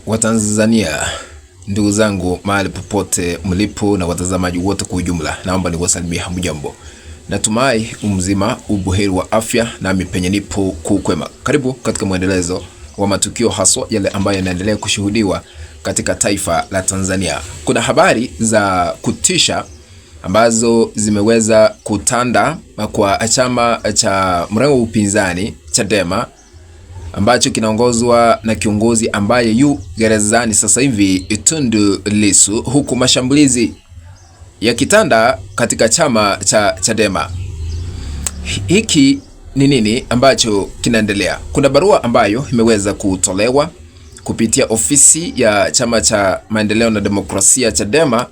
wa Tanzania, ndugu zangu mahali popote mlipo na watazamaji wote kwa ujumla, naomba niwasalimie hamjambo. Natumai umzima ubuheri wa afya nami penye nipo kukwema. Karibu katika mwendelezo wa matukio haswa yale ambayo yanaendelea kushuhudiwa katika taifa la Tanzania. Kuna habari za kutisha ambazo zimeweza kutanda kwa chama cha mrengo wa upinzani Chadema ambacho kinaongozwa na kiongozi ambaye yu gerezani sasa hivi, Tundu Lissu, huku mashambulizi ya kitanda katika chama cha Chadema. Hiki ni nini ambacho kinaendelea? Kuna barua ambayo imeweza kutolewa kupitia ofisi ya chama cha maendeleo na demokrasia Chadema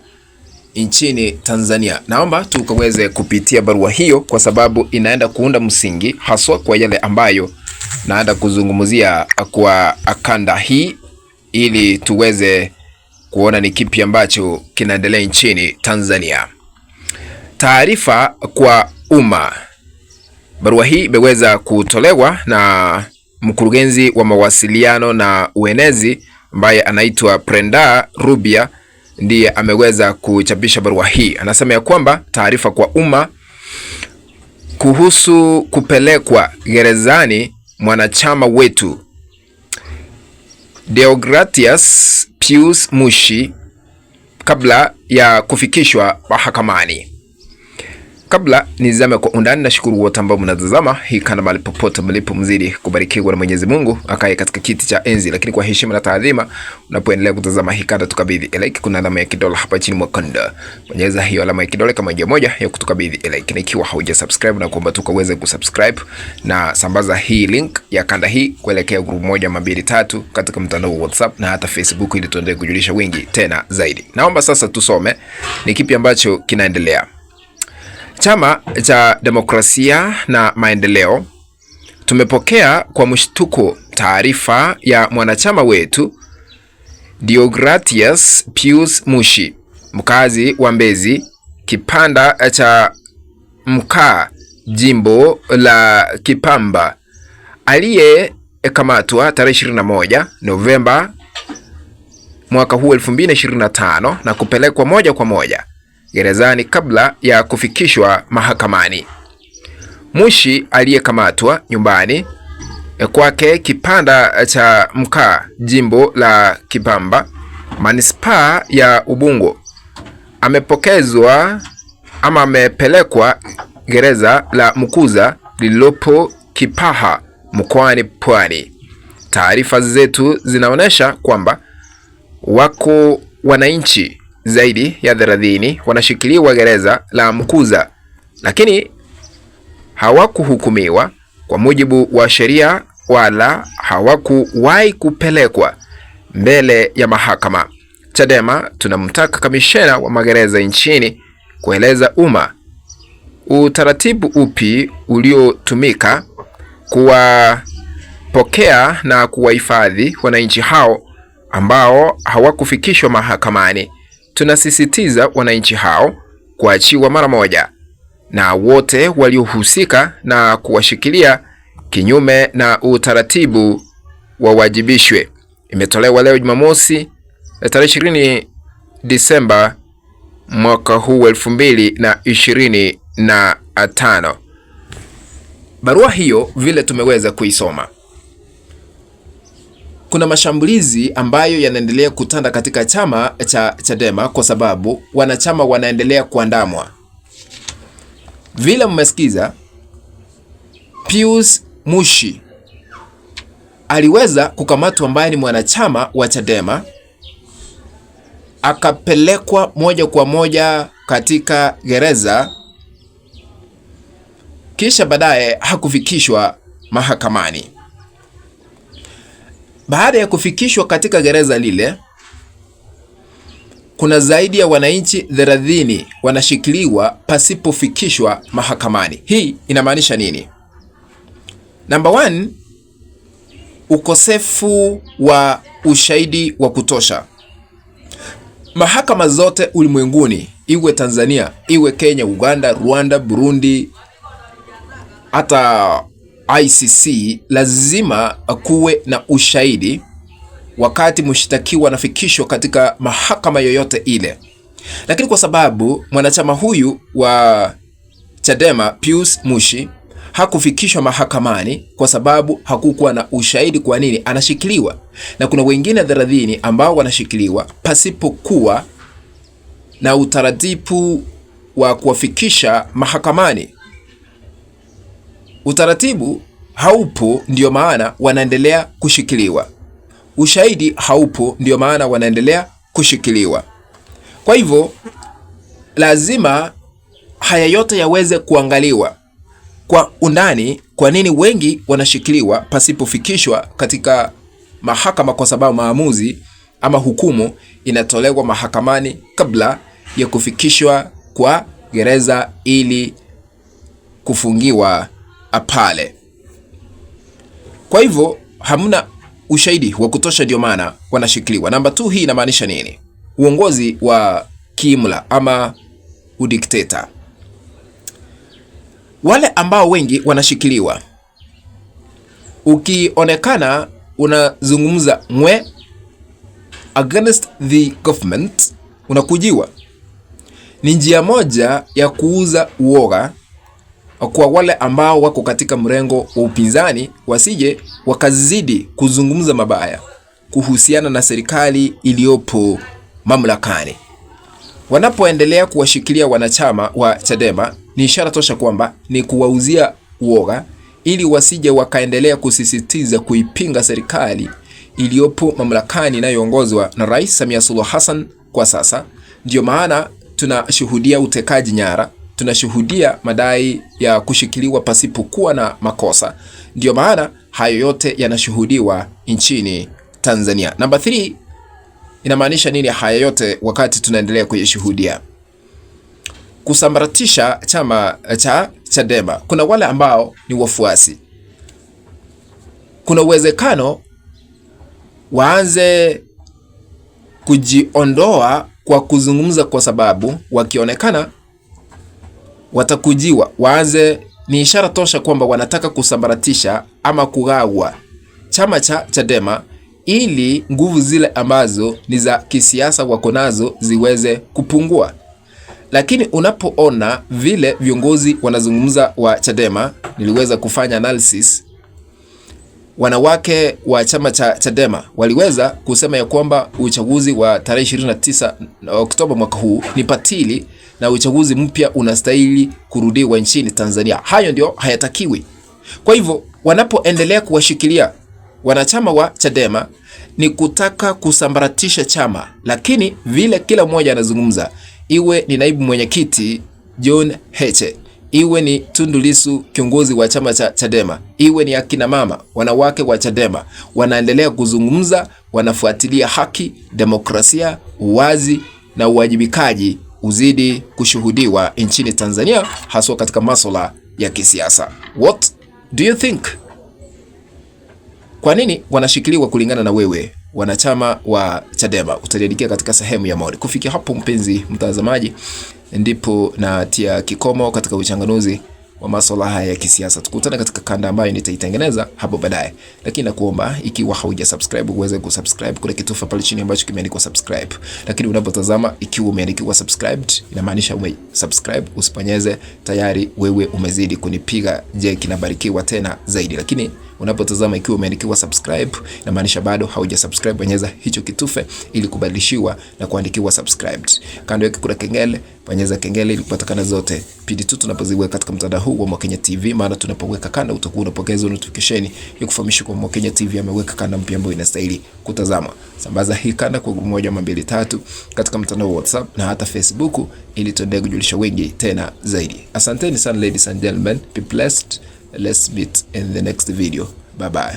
nchini Tanzania. Naomba tukaweze kupitia barua hiyo kwa sababu inaenda kuunda msingi haswa kwa yale ambayo naenda kuzungumzia kwa kanda hii, ili tuweze kuona ni kipi ambacho kinaendelea nchini Tanzania. Taarifa kwa umma. Barua hii imeweza kutolewa na mkurugenzi wa mawasiliano na uenezi ambaye anaitwa Brenda Rubia, ndiye ameweza kuchapisha barua hii. Anasema ya kwamba taarifa kwa umma kuhusu kupelekwa gerezani mwanachama wetu Deogratias Pius Mushi kabla ya kufikishwa mahakamani. Kabla nizame kwa undani, na shukuru wote ambao mnatazama hii kana mahali popote mlipo, mzidi kubarikiwa na Mwenyezi Mungu akae katika kiti cha enzi. Lakini kwa heshima na taadhima, unapoendelea kutazama hii kada, tukabidhi like. Kuna alama ya kidole hapa chini mwa kanda, bonyeza hiyo alama ya kidole kama njia moja ya kutukabidhi like, na ikiwa hauja subscribe na kuomba tukaweze kusubscribe na sambaza hii link ya kanda hii kuelekea group 1 2 3 katika mtandao wa WhatsApp na hata Facebook, ili tuendelee kujulisha wengi tena zaidi. Naomba sasa tusome ni kipi ambacho kinaendelea. Chama cha Demokrasia na Maendeleo tumepokea kwa mshtuko taarifa ya mwanachama wetu Deogratias Pius Mushi, mkazi wa Mbezi, kipanda cha Mkaa, jimbo la Kipamba, aliyekamatwa tarehe 21 Novemba mwaka huu 2025 na kupelekwa moja kwa moja gerezani kabla ya kufikishwa mahakamani. Mushi aliyekamatwa nyumbani kwake kipanda cha Mkaa, jimbo la Kipamba, manispaa ya Ubungo, amepokezwa ama amepelekwa gereza la Mkuza lililopo Kipaha mkoani Pwani. Taarifa zetu zinaonyesha kwamba wako wananchi zaidi ya 30 wanashikiliwa gereza la Mkuza, lakini hawakuhukumiwa kwa mujibu wa sheria wala hawakuwahi kupelekwa mbele ya mahakama. Chadema tunamtaka kamishena wa magereza nchini kueleza umma utaratibu upi uliotumika kuwapokea na kuwahifadhi wananchi hao ambao hawakufikishwa mahakamani. Tunasisitiza wananchi hao kuachiwa mara moja na wote waliohusika na kuwashikilia kinyume na utaratibu wawajibishwe. Imetolewa leo Jumamosi tarehe 20 Disemba mwaka huu 2025. Barua hiyo vile tumeweza kuisoma, kuna mashambulizi ambayo yanaendelea kutanda katika chama cha Chadema kwa sababu wanachama wanaendelea kuandamwa. Vile mmesikiza, Pius Mushi aliweza kukamatwa, ambaye ni mwanachama wa Chadema, akapelekwa moja kwa moja katika gereza, kisha baadaye hakufikishwa mahakamani. Baada ya kufikishwa katika gereza lile, kuna zaidi ya wananchi 30 wanashikiliwa pasipofikishwa mahakamani. Hii inamaanisha nini? Number 1, ukosefu wa ushahidi wa kutosha. Mahakama zote ulimwenguni, iwe Tanzania, iwe Kenya, Uganda, Rwanda, Burundi, hata ICC, lazima kuwe na ushahidi wakati mshtakiwa anafikishwa katika mahakama yoyote ile. Lakini kwa sababu mwanachama huyu wa Chadema Pius Mushi hakufikishwa mahakamani kwa sababu hakukuwa na ushahidi kwa nini anashikiliwa, na kuna wengine 30 ambao wanashikiliwa pasipokuwa na utaratibu wa kuwafikisha mahakamani. Utaratibu haupo, ndio maana wanaendelea kushikiliwa. Ushahidi haupo, ndio maana wanaendelea kushikiliwa. Kwa hivyo lazima haya yote yaweze kuangaliwa kwa undani. Kwa nini wengi wanashikiliwa pasipofikishwa katika mahakama? Kwa sababu maamuzi ama hukumu inatolewa mahakamani kabla ya kufikishwa kwa gereza ili kufungiwa pale. Kwa hivyo hamna ushahidi wa kutosha, ndio maana wanashikiliwa. Namba 2, hii inamaanisha nini? Uongozi wa kiimla ama udikteta. Wale ambao wengi wanashikiliwa, ukionekana unazungumza against the government, unakujiwa. Ni njia moja ya kuuza uoga kwa wale ambao wako katika mrengo wa upinzani, wasije wakazidi kuzungumza mabaya kuhusiana na serikali iliyopo mamlakani. Wanapoendelea kuwashikilia wanachama wa Chadema, ni ishara tosha kwamba ni kuwauzia uoga ili wasije wakaendelea kusisitiza kuipinga serikali iliyopo mamlakani inayoongozwa na Rais Samia Suluhu Hassan kwa sasa. Ndio maana tunashuhudia utekaji nyara, tunashuhudia madai ya kushikiliwa pasipokuwa na makosa. Ndio maana hayo yote yanashuhudiwa nchini Tanzania. Namba 3, inamaanisha nini haya yote wakati tunaendelea kuyashuhudia? Kusambaratisha chama cha Chadema. Kuna wale ambao ni wafuasi, kuna uwezekano waanze kujiondoa kwa kuzungumza, kwa sababu wakionekana watakujiwa, waanze. Ni ishara tosha kwamba wanataka kusambaratisha ama kugawa chama cha Chadema ili nguvu zile ambazo ni za kisiasa wako nazo ziweze kupungua. Lakini unapoona vile viongozi wanazungumza wa Chadema, niliweza kufanya analysis. Wanawake wa chama cha Chadema waliweza kusema ya kwamba uchaguzi wa tarehe 29 Oktoba mwaka huu ni patili na uchaguzi mpya unastahili kurudiwa nchini Tanzania. Hayo ndio hayatakiwi. Kwa hivyo wanapoendelea kuwashikilia wanachama wa Chadema ni kutaka kusambaratisha chama, lakini vile kila mmoja anazungumza, iwe ni naibu mwenyekiti John Heche, iwe ni Tundu Lissu kiongozi wa chama cha Chadema, iwe ni akina mama wanawake wa Chadema, wanaendelea kuzungumza, wanafuatilia haki, demokrasia, uwazi na uwajibikaji uzidi kushuhudiwa nchini Tanzania, haswa katika masuala ya kisiasa. What do you think? Kwa nini wanashikiliwa kulingana na wewe, wanachama wa Chadema? Utaniandikia katika sehemu ya maoni. Kufikia hapo, mpenzi mtazamaji, ndipo natia kikomo katika uchanganuzi wa masuala haya ya kisiasa. Tukutane katika kanda ambayo nitaitengeneza hapo baadaye. Lakini nakuomba ikiwa haujasubscribe uweze kusubscribe, kuna kitufe pale chini ambacho kimeandikwa subscribe. Lakini unapotazama ikiwa umeandikiwa subscribed, inamaanisha umesubscribe, usiponyeze tayari wewe umezidi kunipiga jeki na barikiwa tena zaidi. Lakini unapotazama ikiwa umeandikiwa subscribe, inamaanisha bado haujasubscribe, bonyeza hicho kitufe ili kubadilishiwa na kuandikiwa subscribed. Kando yake kuna kengele, bonyeza kengele ili kupata zote pindi tu tunapoziweka katika mtandao huu wa Mwakenya TV, maana tunapoweka kanda utakuwa unapokea notification ya kufahamisha kwa Mwakenya TV ameweka kanda mpya ambayo inastahili kutazama. Sambaza hii kanda kwa 1 ama 2 3 katika mtandao wa WhatsApp na hata Facebook ili tuendelee kujulisha wengi tena zaidi. Asanteni sana ladies and gentlemen, be blessed. Let's meet in the next video. Bye bye.